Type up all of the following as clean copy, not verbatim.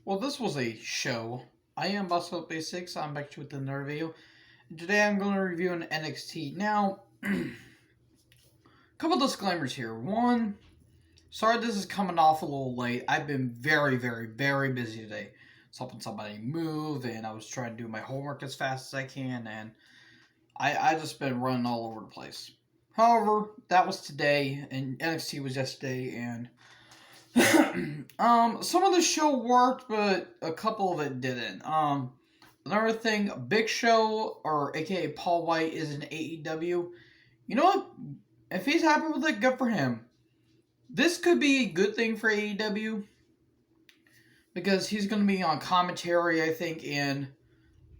Well, this was a show. I am Bustle Basics. I'm back with another video. Today I'm going to review an NXT. Now, a couple disclaimers here. One, sorry this is coming off a little late. I've been very busy today. I was helping somebody move, and I was trying to do my homework as fast as I can, and I just been running all over the place. However, that was today, and NXT was yesterday, and some of the show worked, but a couple of it didn't. Another thing, Big Show, or aka Paul White, is in AEW. You know what? If he's happy with it, good for him. This could be a good thing for AEW because he's going to be on commentary, I think, in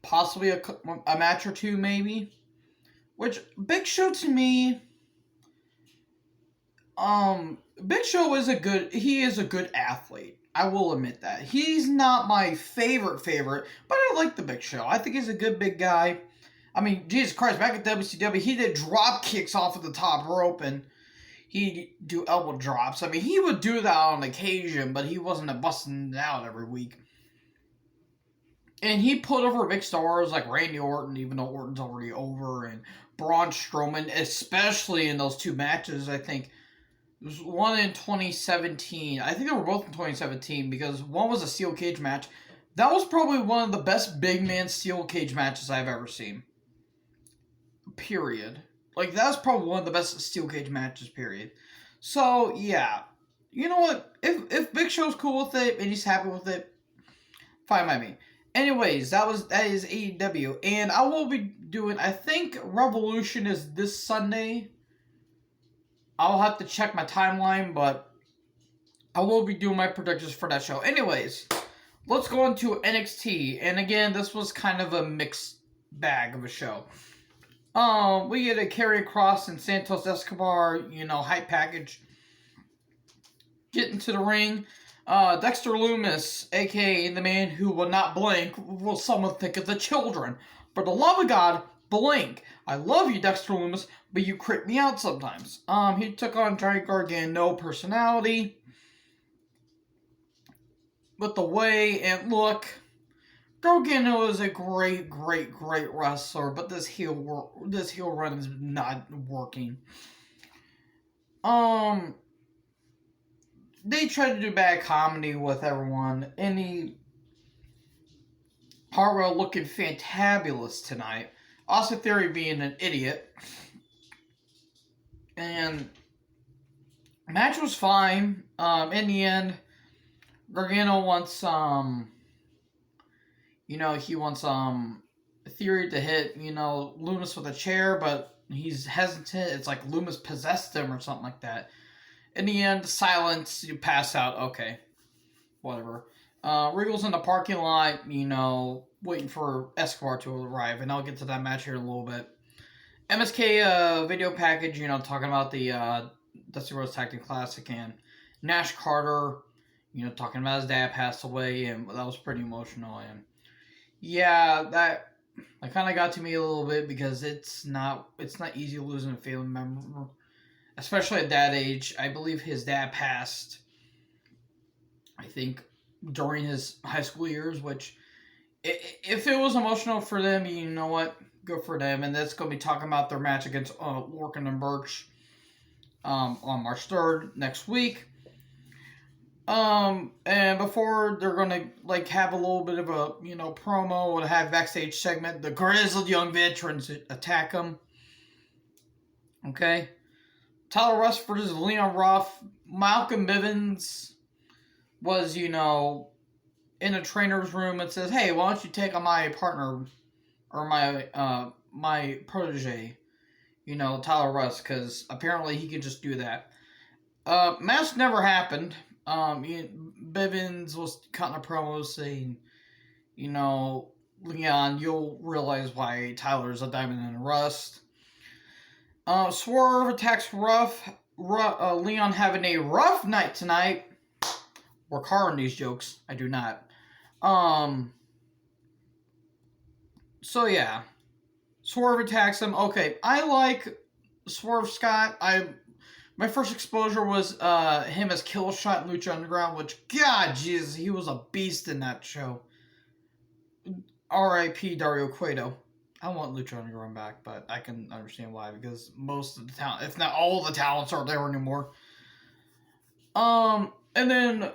possibly a match or two, maybe. Which Big Show to me, Big Show is he is a good athlete. I will admit that. He's not my favorite, but I like the Big Show. I think he's a good big guy. I mean, Jesus Christ, back at WCW, he did drop kicks off of the top rope, and he'd do elbow drops. I mean, he would do that on occasion, but he wasn't busting it out every week. And he put over big stars like Randy Orton, even though Orton's already over, and Braun Strowman, especially in those two matches, I think. There was one in 2017. I think they were both in 2017 because one was a steel cage match. That was probably one of the best big man steel cage matches I've ever seen. Period. Like, that was probably one of the best steel cage matches, period. So, yeah. You know what? If Big Show's cool with it and he's happy with it, fine by me. Anyways, that is AEW. And I will be doing, I think Revolution is this Sunday. I'll have to check my timeline, but I will be doing my predictions for that show. Anyways, let's go into NXT. And again, this was kind of a mixed bag of a show. We get a Karrion Kross and Santos Escobar, hype package. Get into the ring. Dexter Lumis, aka the man who will not blink, will someone think of the children. For the love of God, blink. I love you, Dexter Lumis, but you creep me out sometimes. He took on Johnny Gargano personality. With the way and look, Gargano is a great wrestler, but this heel run is not working. They tried to do bad comedy with everyone, and Hartwell looking fantabulous tonight. Austin Theory being an idiot. And match was fine. In the end, Gargano wants he wants Theory to hit, Lumis with a chair, but he's hesitant. It's like Lumis possessed him or something like that. In the end, silence, you pass out, okay. Whatever. Regal's in the parking lot, waiting for Escobar to arrive, and I'll get to that match here in a little bit. MSK video package, talking about the Dusty Rhodes Tag Team Classic, and Nash Carter, talking about his dad passed away, and that was pretty emotional. And yeah, that kind of got to me a little bit because it's not easy losing a family member, especially at that age. I believe his dad passed, I think, during his high school years, which, if it was emotional for them, you know what? Good for them. And that's going to be talking about their match against Lorcan and Birch on March 3rd next week. And before they're going to have a little bit of a promo and have backstage segment, the grizzled young veterans attack them. Okay, Tyler Rush versus Leon Ruff. Malcolm Bivens was in a trainer's room and says, "Hey, why don't you take on my partner or my protege, Tyler Russ, because apparently he could just do that." Match never happened. Bivens was cutting a promo saying, Leon, you'll realize why Tyler's a diamond in the rust. Swerve attacks Ruff. Leon having a rough night tonight. Work hard on these jokes. I do not. So yeah, Swerve attacks him. Okay, I like Swerve Scott. My first exposure was him as Killshot in Lucha Underground, which, God, Jesus, he was a beast in that show. R.I.P. Dario Cueto. I want Lucha Underground back, but I can understand why, because most of the talent, if not all the talents, aren't there anymore. And then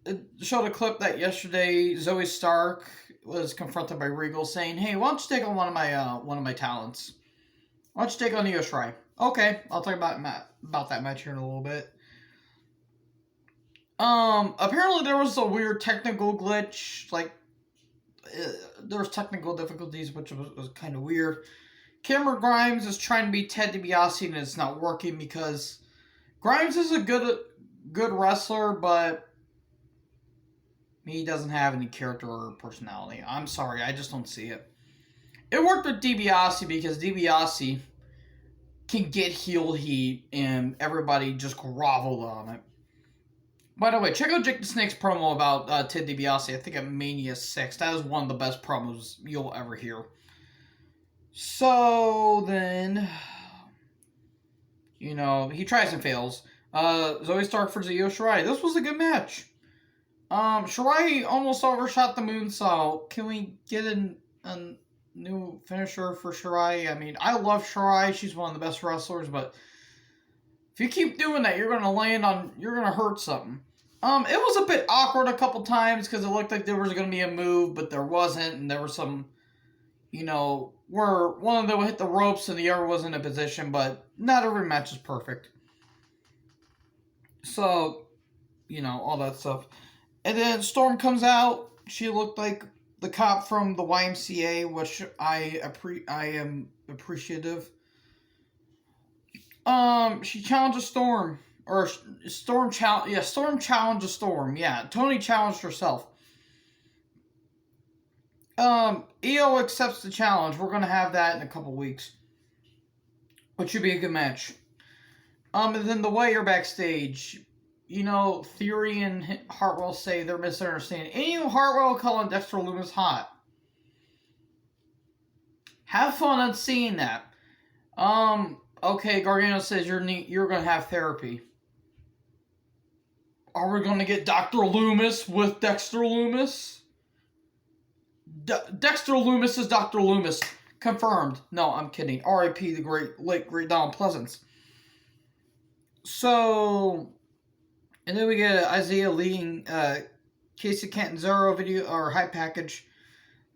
it showed a clip that yesterday Zoe Stark was confronted by Regal saying, "Hey, why don't you take on one of my talents? Why don't you take on Io Shirai?" Okay, I'll talk about that match here in a little bit. Apparently there was a weird technical glitch, like there was technical difficulties, which was kind of weird. Cameron Grimes is trying to be Ted DiBiase, and it's not working because Grimes is a good wrestler, but he doesn't have any character or personality. I'm sorry, I just don't see it. It worked with DiBiase because DiBiase can get heel heat, and everybody just groveled on it. By the way, check out Jake the Snake's promo about Ted DiBiase. I think at Mania 6. That is one of the best promos you'll ever hear. So then, he tries and fails. Zoe Stark versus Io Shirai. This was a good match. Shirai almost overshot the moonsault. Can we get a new finisher for Shirai? I mean, I love Shirai. She's one of the best wrestlers, but if you keep doing that, you're gonna hurt something. It was a bit awkward a couple times because it looked like there was gonna be a move, but there wasn't, and there was some, where one of them would hit the ropes and the other was in a position, but not every match is perfect. So, all that stuff. And then Storm comes out. She looked like the cop from the YMCA, which I am appreciative. She challenges Storm, or Storm challenges Storm. Yeah, Tony challenged herself. Io accepts the challenge. We're gonna have that in a couple weeks, which should be a good match. And then the way you're backstage, Theory and Hartwell say they're misunderstanding. Ain't you Hartwell calling Dexter Lumis hot? Have fun on seeing that. Okay, Gargano says you're gonna have therapy. Are we gonna get Dr. Loomis with Dexter Lumis? Dexter Lumis is Dr. Loomis. Confirmed. No, I'm kidding. R.I.P. the late great Donald Pleasance. So, and then we get Isaiah leading Casey Catanzaro video or high package.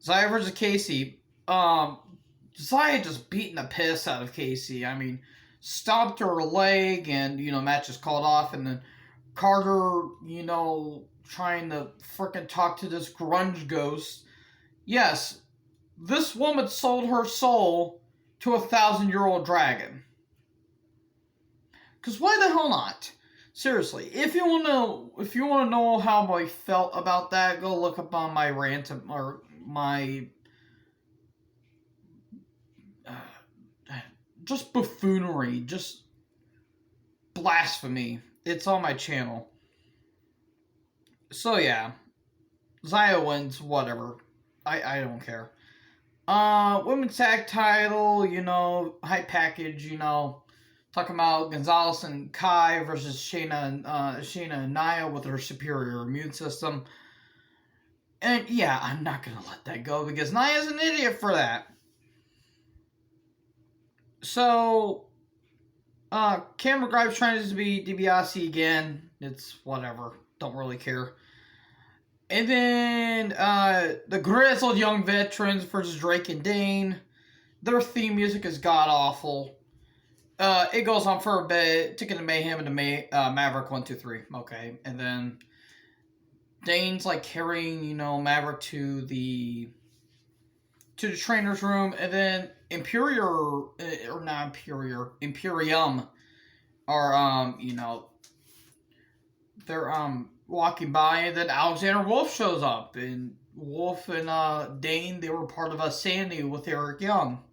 Zaya versus Casey. Zaya just beating the piss out of Casey. I mean, stomped her leg, and match is called off, and then Carter, trying to frickin' talk to this grunge ghost. Yes, this woman sold her soul to a 1,000-year-old dragon. Because why the hell not? Seriously, if you want to know how I felt about that, go look up on my rant or my just buffoonery, just blasphemy. It's on my channel. So yeah, Zaya wins. Whatever, I don't care. Women's tag title, high package, talking about Gonzalez and Kai versus Shayna and Nia with her superior immune system. And yeah, I'm not going to let that go because Nia's an idiot for that. So, Cameron Grimes trying to be DiBiase again. It's whatever. Don't really care. And then, the Grizzled Young Veterans versus Drake and Dane. Their theme music is god-awful. It goes on for a bit. Ticket to Mayhem and Maverick 1, 2, 3. Okay. And then Dane's like carrying, Maverick to the trainer's room. And then Imperium are, they're, walking by. And then Alexander Wolf shows up. And Wolf and, Dane, they were part of a Sandy with Eric Young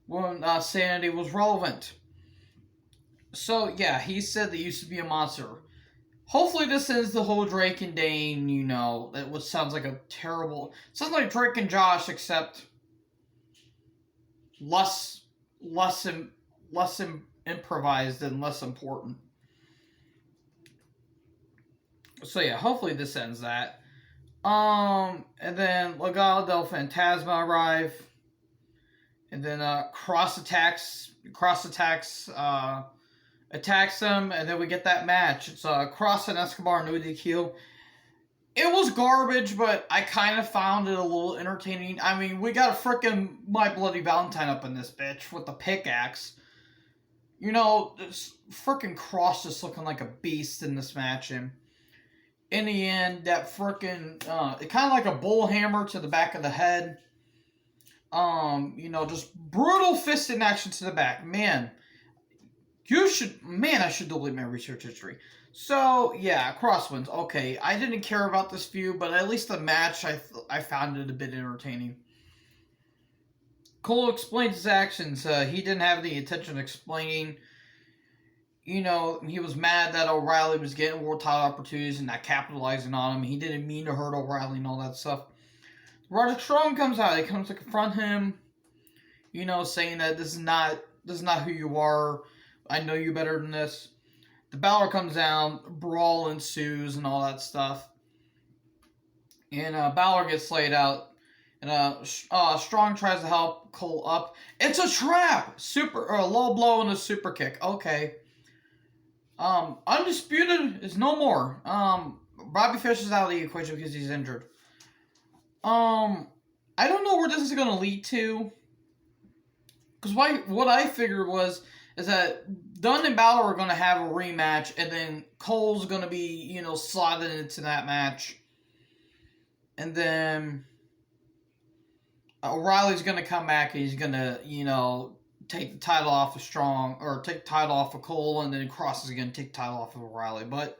when Sanity was relevant. So, yeah, he said they used to be a monster. Hopefully this ends the whole Drake and Dane, which sounds like a terrible... Sounds like Drake and Josh, except less improvised and less important. So yeah, hopefully this ends that. And then Legado del Fantasma arrive, and then attacks them, and then we get that match. It's Cross and Escobar no DQ. It was garbage, but I kind of found it a little entertaining. I mean, we got a frickin' My Bloody Valentine up in this bitch with the pickaxe. You know, this frickin' Cross just looking like a beast in this match, and in the end, that frickin' it kind of like a bull hammer to the back of the head. You know, just brutal fisting action to the back. Man, I should delete my research history. So, yeah, Cross wins. Okay, I didn't care about this feud, but at least the match, I found it a bit entertaining. Cole explains his actions. He didn't have the intention of explaining. You know, he was mad that O'Reilly was getting world title opportunities and not capitalizing on him. He didn't mean to hurt O'Reilly and all that stuff. Roderick Strong comes out. He comes to confront him, you know, saying that this is not who you are. I know you better than this. The Balor comes down, brawl ensues, and all that stuff. And Balor gets laid out. And Strong tries to help Cole up. It's a trap! Low blow and a super kick. Okay. Undisputed is no more. Bobby Fish is out of the equation because he's injured. I don't know where this is going to lead to. Because what I figured is that Dunn and Balor are going to have a rematch, and then Cole's going to be, you know, slotted into that match. And then O'Reilly's going to come back, and he's going to, you know, take the title off of Strong, or take the title off of Cole, and then Cross is going to take the title off of O'Reilly. But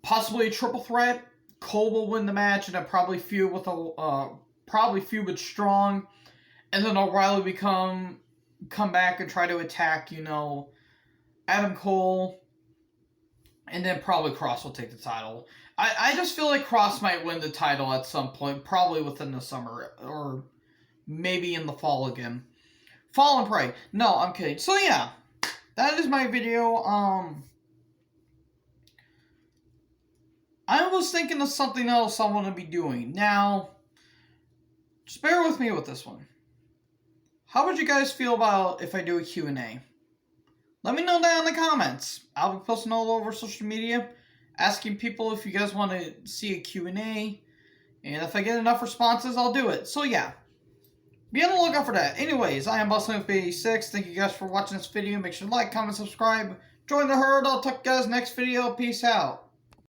possibly a triple threat. Cole will win the match, and then probably feud with Strong, and then O'Reilly will come back and try to attack, you know, Adam Cole, and then probably Cross will take the title. I just feel like Cross might win the title at some point, probably within the summer, or maybe in the fall again. Fall and pray. No, I'm kidding. So yeah, that is my video. I was thinking of something else I want to be doing. Now, just bear with me with this one. How would you guys feel about if I do a Q&A? Let me know down in the comments. I'll be posting all over social media, asking people if you guys want to see a Q&A. And if I get enough responses, I'll do it. So yeah, be on the lookout for that. Anyways, I am BossLink86. Thank you guys for watching this video. Make sure to like, comment, subscribe. Join the herd. I'll talk to you guys next video. Peace out.